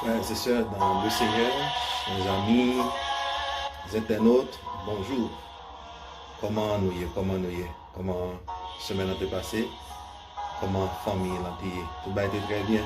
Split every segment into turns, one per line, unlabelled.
Frères et sœurs dans le Seigneur, mes amis, les internautes, bonjour. Comment nous y est, comment semaine a été passée, comment famille a été, tout va être très bien.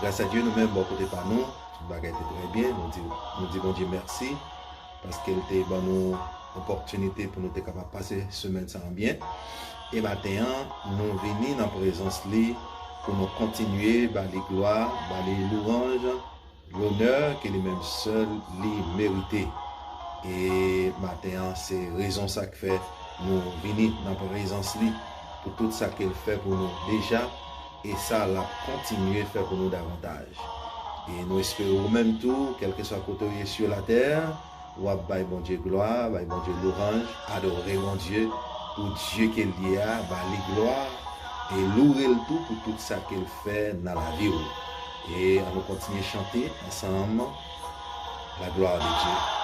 Grâce à Dieu, nous-mêmes, bon côté par nous, tout va être très bien. Nous disons bon Dieu merci parce qu'il était bon nous opportunité pour nous être capables de passer semaine sans bien. Et maintenant, nous venons dans la présence li pour nous continuer par les gloires, par les louanges, l'honneur que lui-même seul lui mérité. Et maintenant, c'est raison ça que fait nous venir dans la présence li pour tout ça qu'elle fait pour nous déjà et ça l'a continué faire pour nous davantage. Et nous espérons même tout, quel que soit côté sur la terre, ou à bon Dieu gloire, bon Dieu louange, adorer mon Dieu pour Dieu qu'il y a, les gloires et louer le tout pour tout ça qu'il fait dans la vie. Et on va continuer à chanter ensemble la gloire de Dieu.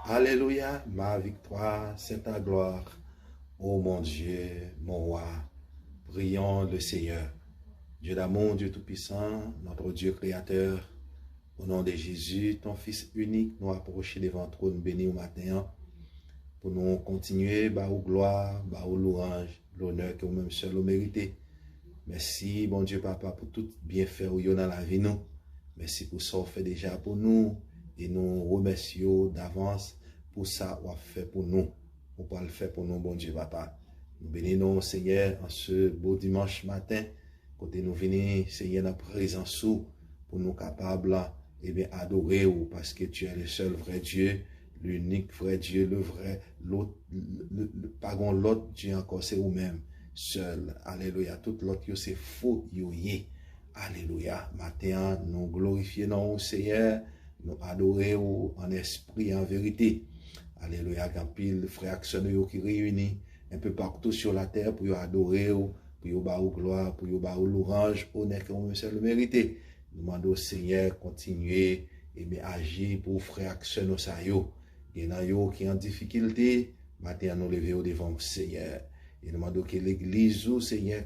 Alléluia, ma victoire, c'est ta gloire. Ô mon Dieu, mon roi, prions le Seigneur. Dieu d'amour, Dieu tout-puissant, notre Dieu créateur, au nom de Jésus, ton Fils unique, nous approcher devant toi, nous bénir au matin, pour nous continuer, aux gloire, aux louange, l'honneur que vous-même seul vous méritez. Merci, bon Dieu, Papa, pour tout bienfait où dans la vie, nous. Merci pour ça, vous fait déjà pour nous, et nous remercions d'avance pour ça, vous fait pour nous. Vous pouvez le faire pour nous, bon Dieu, Papa. Nous bénissons, Seigneur, en ce beau dimanche matin, côté nous venons, Seigneur, dans présence pour nous capables, et bien, adorer, parce que tu es le seul vrai Dieu, l'unique vrai Dieu, le vrai, l'autre, pas l'autre Dieu encore, c'est vous-même, seul. Alléluia. Tout l'autre, c'est faux, yoye. Alléluia. Matin, nous glorifions, Seigneur, nous adorons en esprit, en vérité. Alléluia, quand pile frères qui réunissent un peu partout sur la terre pour adorer, pour vous gloire, pour vous louange, honneur que vous le méritez. Nous demandons au Seigneur continuer et bien agir pour frères et dans qui en difficulté, maintenant nous lever devant le Seigneur. Et nous demandons que l'Église, Seigneur,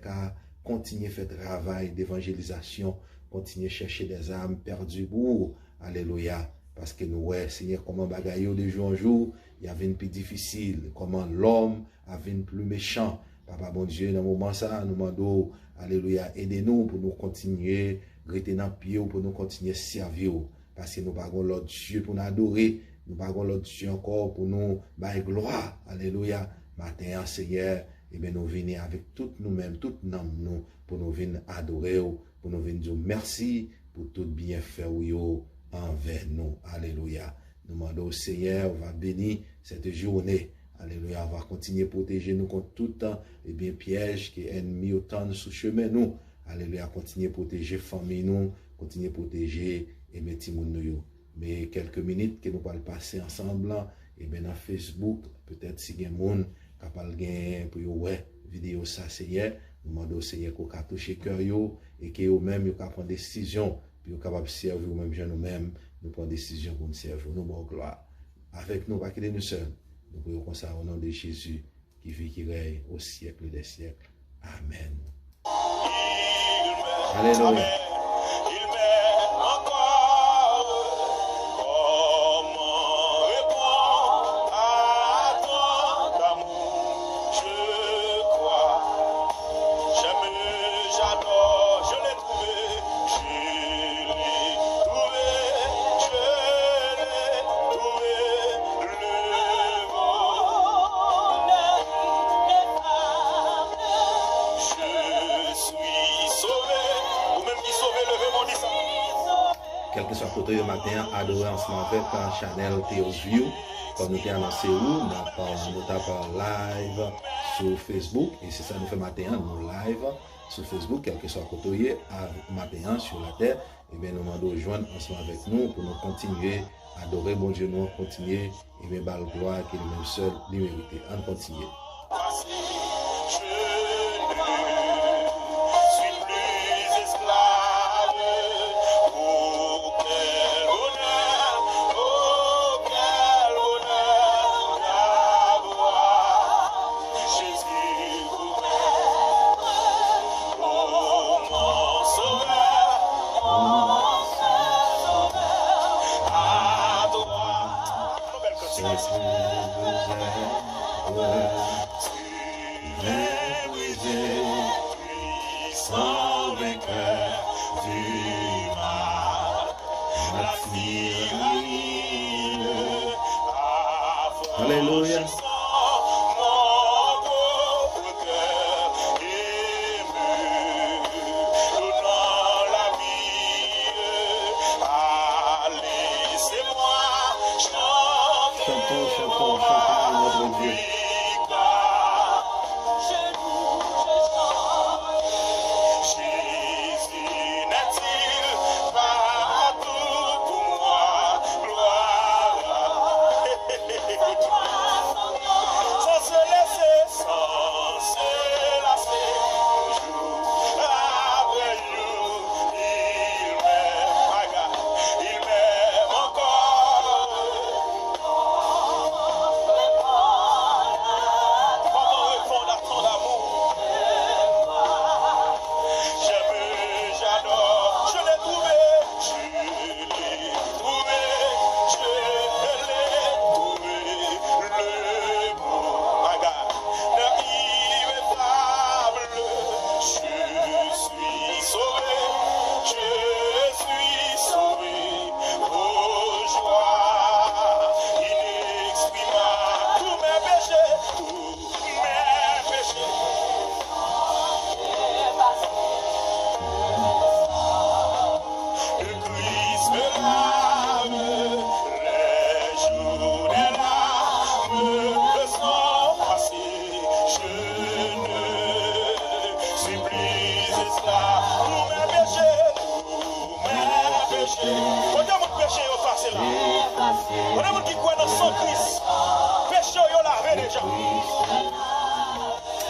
continue à faire travail d'évangélisation, continue à chercher des âmes perdues pour. Alléluia. Parce que nous, ouais, Seigneur, comment bagaille de jour en jour, il y avait une plus difficile. Comment l'homme avait une plus méchant. Papa, bon Dieu, dans le moment ça, nous demandons, alléluia, aidez-nous pour nous continuer, rester dans le pied, pour nous continuer à servir. Parce que nous n'avons pas l'autre Dieu pour nous adorer. Nous n'avons pas l'autre Dieu encore pour nous bailler gloire. Alléluia. Matin, Seigneur, et bien nous venons avec toutes nous-mêmes, toutes nous, pour nous venir adorer, pour nous venir dire merci pour tout bienfait envers nous. Alléluia. Nous demandons au Seigneur, on va bénir cette journée. Alléluia. On va continuer à protéger nous contre tout temps et bien piège qui est ennemi autant sous chemin nous. Alléluia. Continuer à protéger famille nous, continuer à protéger et mettre nous. Mais quelques minutes que nous allons passer ensemble et bien dans Facebook, peut-être si il y a des gens capable de pour ouais vidéo ça Seigneur, nous demandons au Seigneur qu'on a touché cœur et que eux-mêmes ils prendre décision. Puis nous sommes capables de servir nous-mêmes, nous-mêmes, nous prenons des décisions pour nous servir, nous, bon gloire. Avec nous, pas quitter nous seuls. Nous prions comme ça au nom de Jésus, qui vit, qui règne au siècle des siècles. Amen. Alléluia. Quel que soit côté le matin, adorer ensemble avec la channel Theosview, comme nous avons annoncé où, nous tapons live sur Facebook, et c'est ça nous fait matin, nous live sur Facebook, quel que soit côté matin sur la terre, et bien nous demandons de joindre ensemble avec nous pour nous continuer à adorer bon Dieu, nous continuer, et bien par la gloire qu'il est même seul, l'immérité. On continue. Alléluia. Chantons notre Dieu.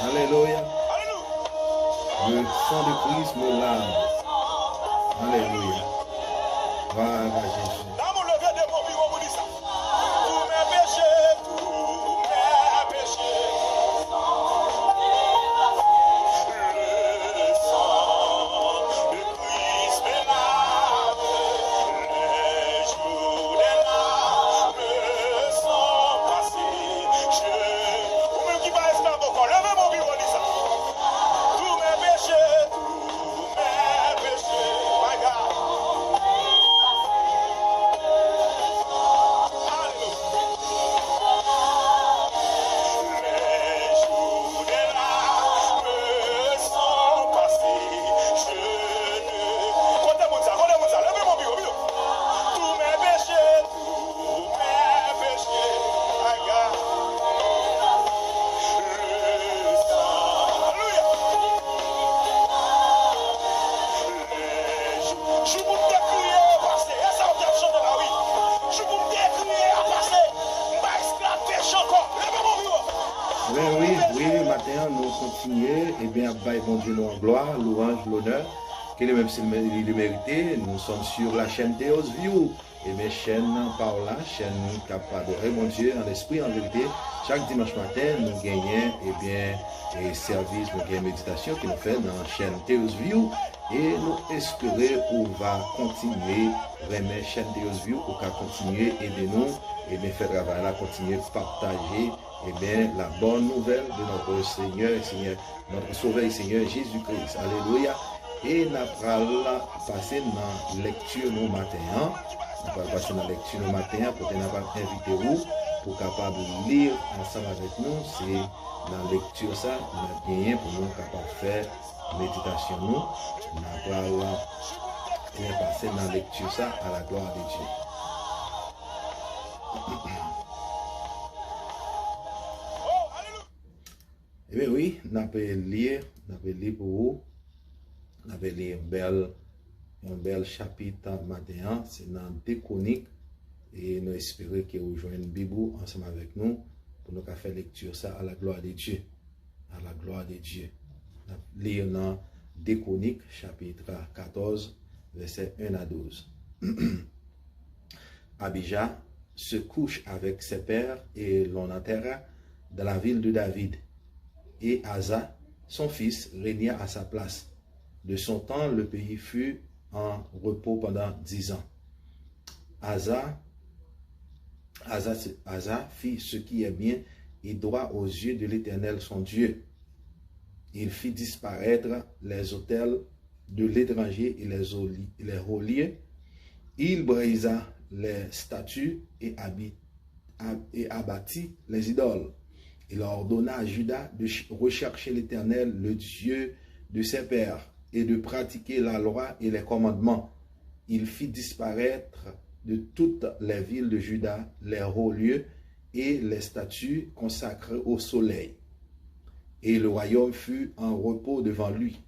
Alléluia. Le sang de Christ me lave. Alléluia. Voilà Jésus. Oui, matin, nous continuons, et bien, bon Dieu, nous en gloire, louange, l'honneur, qu'il est même s'il le mérité. Nous sommes sur la chaîne Theosview, et mes chaînes par là, chaîne capable de mon Dieu en esprit, en vérité. Chaque dimanche matin, nous gagnons et service, nous gagnons méditation qui nous fait dans la chaîne Theos View et nous espérons qu'on va continuer vraiment chaîne Theos View pour qu'à continuer aider nous et bien faire travail là, continuer partager la bonne nouvelle de notre Seigneur, notre Sauveur et Seigneur Jésus-Christ. Alléluia. Et nous allons passer dans la lecture nos matins. Nous allons passer dans la lecture nos matins pour nous inviter vous pour capable de lire ensemble avec nous. C'est dans la lecture ça, nous avons gagné pour nous capable de faire méditation. Nous allons passer dans la lecture ça à la gloire de Dieu. Eh bien oui, nous allons lire pour vous. Nous allons lire un bel chapitre matin, c'est dans 2 Chroniques. Et nous espérons que vous joignez une Bible ensemble avec nous pour nous faire lecture ça à la gloire de Dieu. À la gloire de Dieu. Nous allons lire dans 2 Chroniques, chapitre 14, versets 1 à 12. Abijah se couche avec ses pères et l'on enterra dans la ville de David. Et Asa, son fils, régna à sa place. De son temps, le pays fut en repos pendant 10 ans. Asa fit ce qui est bien et droit aux yeux de l'Éternel son Dieu. Il fit disparaître les autels de l'étranger et les reliés. Il brisa les statues et abattit les idoles. Il ordonna à Juda de rechercher l'Éternel, le Dieu de ses pères, et de pratiquer la loi et les commandements. Il fit disparaître de toutes les villes de Juda les hauts lieux et les statues consacrées au soleil. Et le royaume fut en repos devant lui.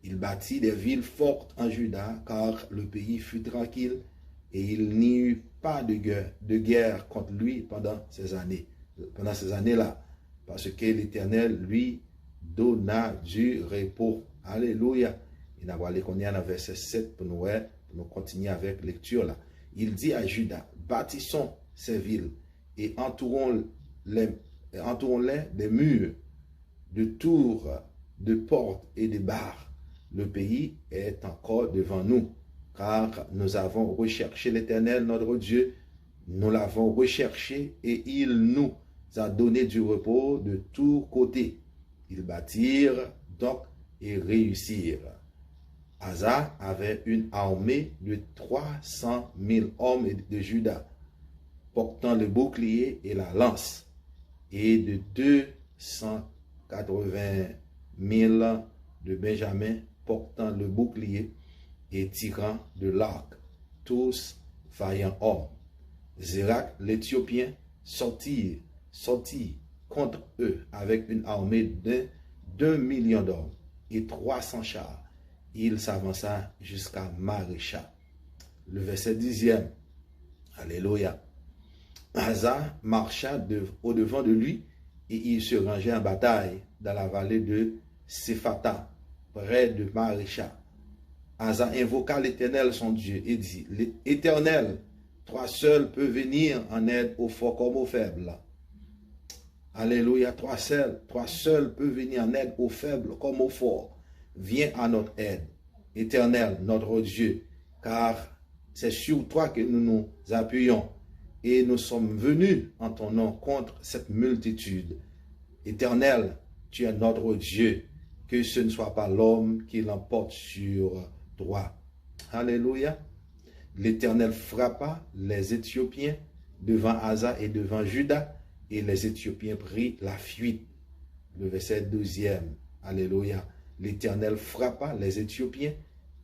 Il bâtit des villes fortes en Juda, car le pays fut tranquille, et il n'y eut pas de guerre contre lui pendant ces années-là, parce que l'Éternel lui donna du repos. Alléluia. Et nous allons aller dans verset 7 pour nous continuer avec la lecture là. Il dit à Juda, bâtissons ces villes et entourons-les des murs, de tours, de portes et de barres. Le pays est encore devant nous, car nous avons recherché l'Éternel, notre Dieu. Nous l'avons recherché et il nous a donné du repos de tous côtés. Ils bâtirent donc et réussirent. Asa avait une armée de 300 000 hommes de Juda, portant le bouclier et la lance, et de 280 000 de Benjamin, portant le bouclier et tirant de l'arc, tous vaillants hommes. Zérak, l'Éthiopien, sortit contre eux avec une armée de 2 millions d'hommes et 300 chars. Il s'avança jusqu'à Marécha. Le verset 10e. Alléluia. Asa marcha au-devant de lui et il se rangeait en bataille dans la vallée de Séphata, près de Marécha. Asa invoqua l'Éternel son Dieu et dit, l'Éternel, toi seul peux venir en aide aux forts comme aux faibles. Alléluia, toi seul peux venir en aide aux faibles comme aux forts. Viens à notre aide, Éternel, notre Dieu, car c'est sur toi que nous nous appuyons et nous sommes venus en ton nom contre cette multitude. Éternel, tu es notre Dieu, que ce ne soit pas l'homme qui l'emporte sur toi. Alléluia. L'Éternel frappa les Éthiopiens devant Asa et devant Juda, et les Éthiopiens prirent la fuite. Le verset 12e. Alléluia. L'Éternel frappa les Éthiopiens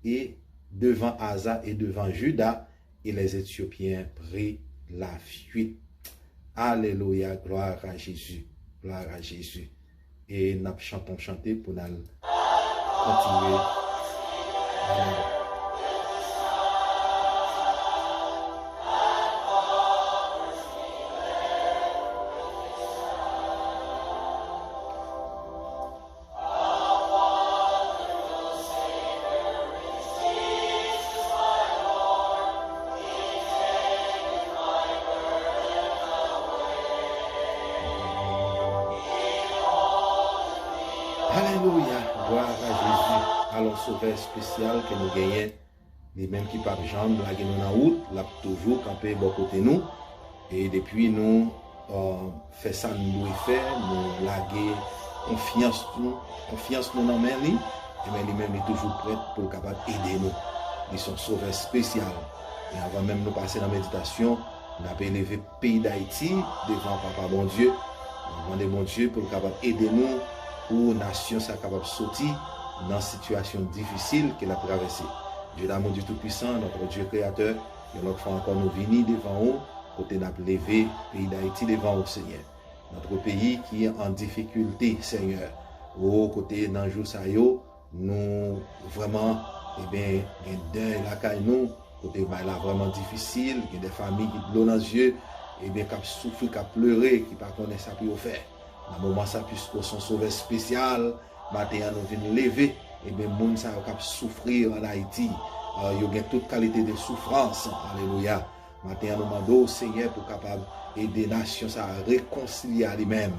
et devant Asa et devant Juda, et les Éthiopiens prirent la fuite. Alléluia, gloire à Jésus, gloire à Jésus. Et nous chantons chanter pour nous continuer. Amen. Alléluia, gloire à Jésus. Alors, sauveur spécial que nous gagnons, les mêmes qui par jambe, la gagnons en route, là toujours campé bon côté nous. Et depuis nous, fait ça nous devons faire, nous laguer confiance nous dans main lui. Et bien lui-même est toujours prêt pour capable aider nous. Ils sont sauveurs spéciaux. Et avant même de nous passer dans la méditation, nous avons élevé le pays d'Haïti devant Papa bon Dieu. Nous demandons bon Dieu pour capable aider nous, pour la nation soit capable de sortir dans une situation difficile qu'elle a traversée. Dieu d'amour du Tout-Puissant, notre Dieu créateur, et notre fois encore nous venir devant vous, côté nous lever le pays d'Haïti devant vous, Seigneur. Notre pays qui est en difficulté, Seigneur. Au côté dans jour ça yo, nous vraiment, eh bien, d'un la caille nous, côté là vraiment difficile, il y a des familles qui ont dans les yeux, eh bien, qui souffrent, qui pleurent, qui ne connaissent pas pour faire. Dans le moment ça, puisque son sauveur spécial, maintenant nous venons lever, et bien, les gens qui souffrir en Haïti, il y a toute qualité de souffrance. Alléluia. Maintenant, nous demandons au Seigneur pour capable aider les nations à réconcilier à lui-même.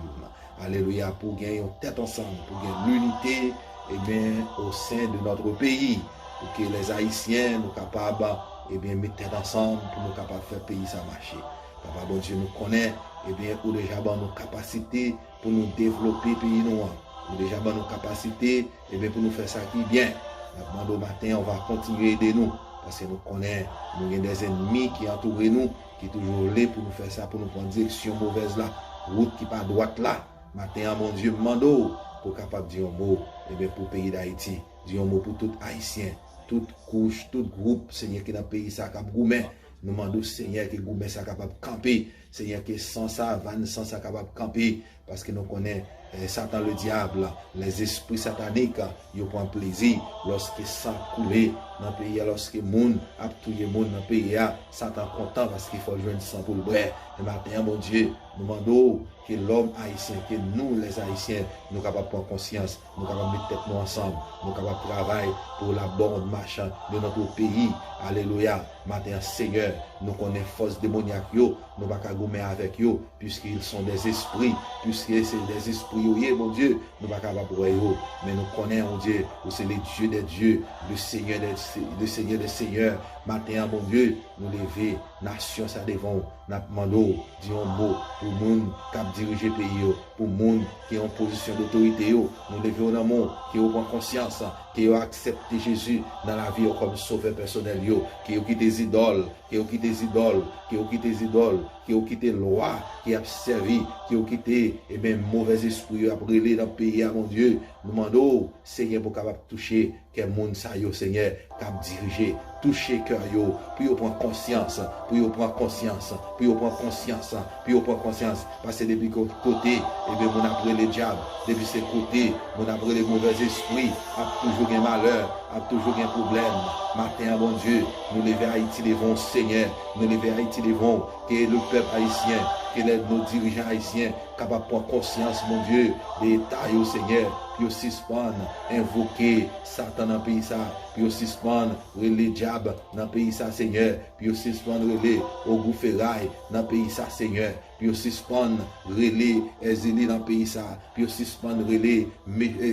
Alléluia. Pour gagner une tête ensemble, pour gagner l'unité, et bien, au sein de notre pays, pour que les Haïtiens nous capables, et bien, mettre tête ensemble pour nous capables de faire le pays ça marcher. Papa, bon Dieu, nous connaît, et bien, ou déjà nos capacités pour nous développer le pays noir. Ou déjà nos capacités, et bien, pour nous faire ça qui est bien. Au matin, on va continuer à aider nous. Parce que nous connaissons, nous avons des ennemis qui entourent nous, qui sont toujours là pour nous faire ça, pour nous prendre direction mauvaise là, route qui pas droite là. Matin, mon Dieu, me demande pour capable de dire un mot, et bien pour le pays d'Haïti, dire un mot pour tout Haïtien, toute couche, tout groupe, Seigneur, qui est dans le pays, ça capable de nous demandons, Seigneur, que Goumé soit capable de camper. Seigneur, que sans ça, Van sans ça capable de camper. Parce que nous connaissons Satan le diable, les esprits sataniques, ils prennent plaisir lorsque ça coule dans le pays, lorsque les gens a tué les gens dans le pays, Satan est content parce qu'il faut jouer du sang pour le bras. Et maintenant, mon Dieu, nous demandons que l'homme haïtien, que nous les haïtiens, nous sommes capables de prendre conscience, nous sommes capables de mettre tête nous ensemble, nous sommes capables de travailler pour la bonne marche de notre pays. Alléluia. Maintenant, Seigneur, nous connaissons force démoniaque, nous ne pouvons pas gommer avec eux, puisqu'ils sont des esprits, puisque c'est des esprits, mon Dieu, nous ne pouvons pas capables de eux. Mais nous connaissons, mon Dieu, que c'est le Dieu des dieux, le Seigneur des seigneurs. Maintenant, mon Dieu, nous lever, nation, ça devant, nous demandons, disons un mot pour les gens qui dirigent le pays, pour les gens qui ont en position d'autorité, nous levons dans le monde, qui ont conscience, qui ont accepté Jésus dans la vie comme sauveur personnel, qui ont quitté des idoles, qui ont quitté des idoles, qui ont quitté des idoles, qui ont quitté la loi, qui ont servi, qui ont quitté mauvais esprit après dans le pays, mon Dieu. Nous demandons, Seigneur, pour capable toucher quel monde ça, Seigneur, capable diriger, toucher cœur, puis prendre conscience, puis prendre conscience, puis prendre conscience, puis prendre conscience. Parce que depuis côté, on a pris les diables, depuis ce côté, on a pris les mauvais esprits, a toujours un malheur, a toujours un problème. Matin, bon Dieu, nous levons Haïti devant Seigneur, nous levons Haïti devant, que le peuple haïtien, que nos dirigeants haïtiens, capables de prendre conscience, mon Dieu, des états, Seigneur, puis aussi suspendre, invoquer Satan dans le pays, puis aussi suspendre, les diables dans le pays, Seigneur, puis aussi suspendre, au goufferail dans le pays, Seigneur, puis aussi suspendre, les exilés dans le pays, puis aussi suspendre,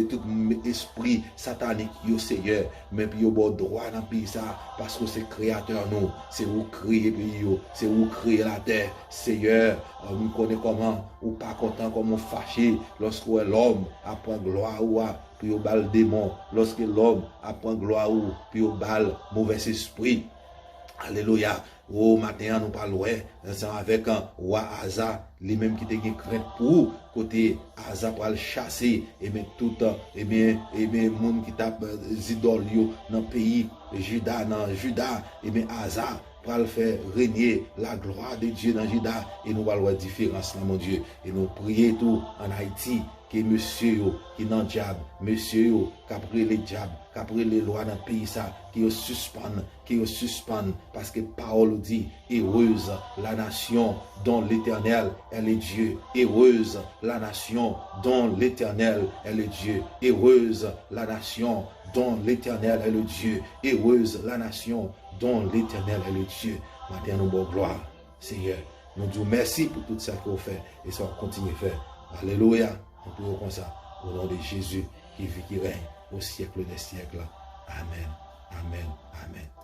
tout esprit satanique, Seigneur, mais puis au droit dans le pays, parce que c'est créateur, nous, c'est vous créer le pays, c'est vous créer la terre, Seigneur, vous connaissez comment, ou pas content, comment fâché, lorsque l'homme apprend gloire ou puis au bal démon, lorsque l'homme apprend gloire ou puis au bal mauvais esprit. Alléluia. Au matin, nous parlons avec un roi Asa, lui-même qui était crainte pour côté Asa pour le chasser, et bien tout, et bien, monde qui tape idoles dans le pays, Juda, et bien Asa, pour le faire régner la gloire de Dieu dans Juda, et nous parlons de différence, mon Dieu, et nous prions tout en Haïti, que monsieur qui dans le diable, monsieur qui après les diables, qui après les lois dans le pays, qui suspendent, parce que parole dit, heureuse la nation dont l'Éternel est le Dieu, heureuse la nation dont l'Éternel est le Dieu, heureuse la nation dont l'Éternel est le Dieu, heureuse la nation dont l'Éternel est le Dieu. Maintenant, nous bonne gloire, Seigneur. Nous disons merci pour tout ça qu'on fait et ça va continuer à faire. Alléluia. Nous prions comme ça, au nom de Jésus. qui vit, qui règne au siècle des siècles. Amen, amen, amen.